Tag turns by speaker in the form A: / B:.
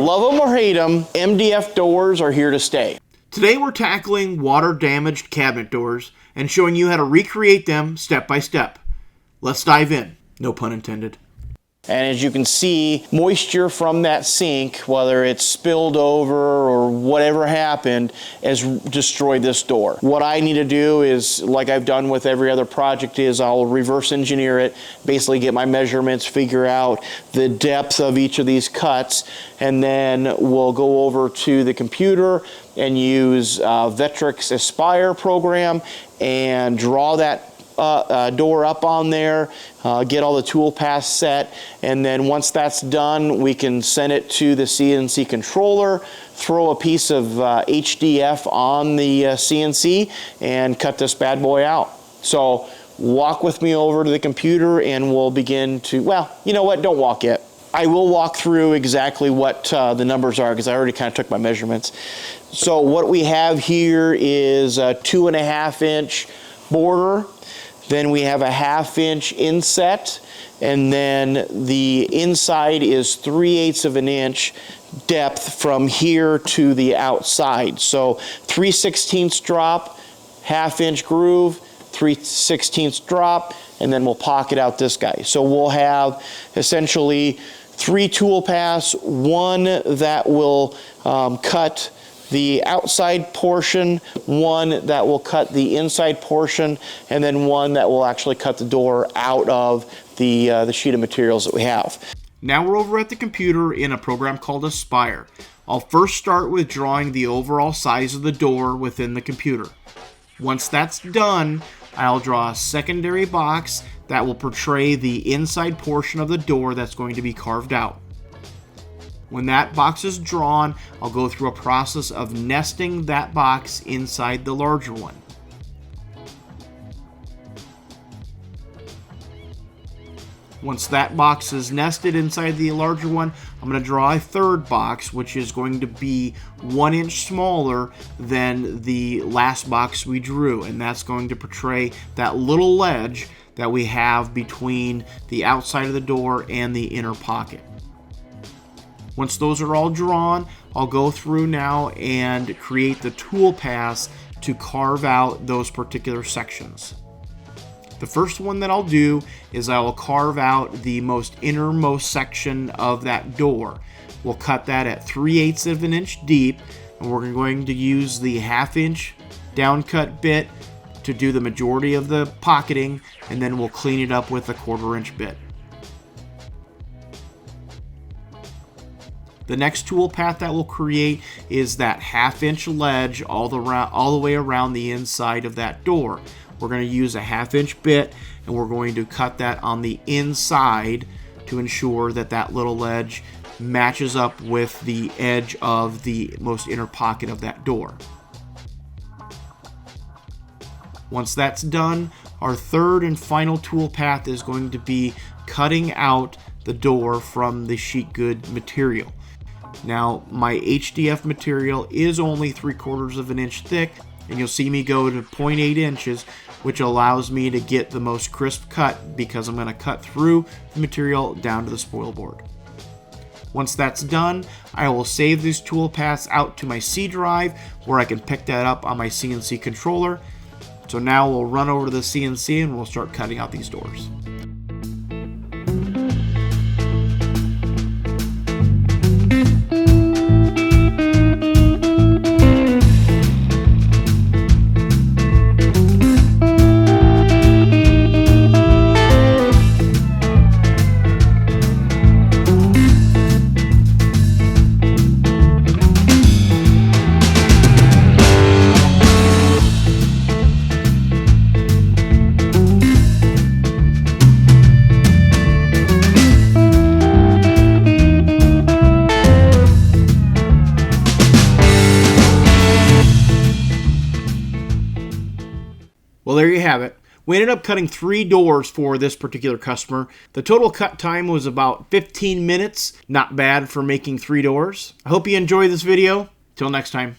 A: Love them or hate them, MDF doors are here to stay.
B: Today we're tackling water-damaged cabinet doors and showing you how to recreate them step by step. Let's dive in. No pun intended.
A: And as you can see, moisture from that sink, whether it's spilled over or whatever happened, has destroyed this door. What I need to do is, like I've done with every other project, is I'll reverse engineer it, basically get my measurements, figure out the depth of each of these cuts, and then we'll go over to the computer and use Vectrix Aspire program and draw that door up on there, get all the tool paths set, and then once that's done, we can send it to the CNC controller, throw a piece of HDF on the CNC, and cut this bad boy out. So walk with me over to the computer and we'll begin to, well, you know what, don't walk yet. I will walk through exactly what the numbers are because I already kind of took my measurements. So what we have here is a 2.5 inch border. Then we have a 1/2 inch inset, and then the inside is 3/8 of an inch depth from here to the outside. So 3/16 drop, 1/2 inch groove, 3/16 drop, and then we'll pocket out this guy. So we'll have essentially 3 tool paths, one that will cut the outside portion, one that will cut the inside portion, and then one that will actually cut the door out of the sheet of materials that we have.
B: Now we're over at the computer in a program called Aspire. I'll first start with drawing the overall size of the door within the computer. Once that's done, I'll draw a secondary box that will portray the inside portion of the door that's going to be carved out. When that box is drawn, I'll go through a process of nesting that box inside the larger one. Once that box is nested inside the larger one, I'm going to draw a third box, which is going to be 1 inch smaller than the last box we drew, and that's going to portray that little ledge that we have between the outside of the door and the inner pocket. Once those are all drawn, I'll go through now and create the tool paths to carve out those particular sections. The first one that I'll do is I will carve out the most innermost section of that door. We'll cut that at 3/8 of an inch deep, and we're going to use the 1/2 inch downcut bit to do the majority of the pocketing, and then we'll clean it up with a 1/4 inch bit. The next tool path that we'll create is that 1/2 inch ledge all the way around the inside of that door. We're going to use a 1/2 inch bit, and we're going to cut that on the inside to ensure that that little ledge matches up with the edge of the most inner pocket of that door. Once that's done, our third and final tool path is going to be cutting out the door from the sheet good material. Now, my HDF material is only 3/4 of an inch thick, and you'll see me go to 0.8 inches, which allows me to get the most crisp cut because I'm going to cut through the material down to the spoil board. Once that's done, I will save these tool paths out to my C drive where I can pick that up on my CNC controller. So now we'll run over to the CNC and we'll start cutting out these doors. Well, there you have it. We ended up cutting 3 doors for this particular customer. The total cut time was about 15 minutes. Not bad for making 3 doors. I hope you enjoyed this video. Till next time.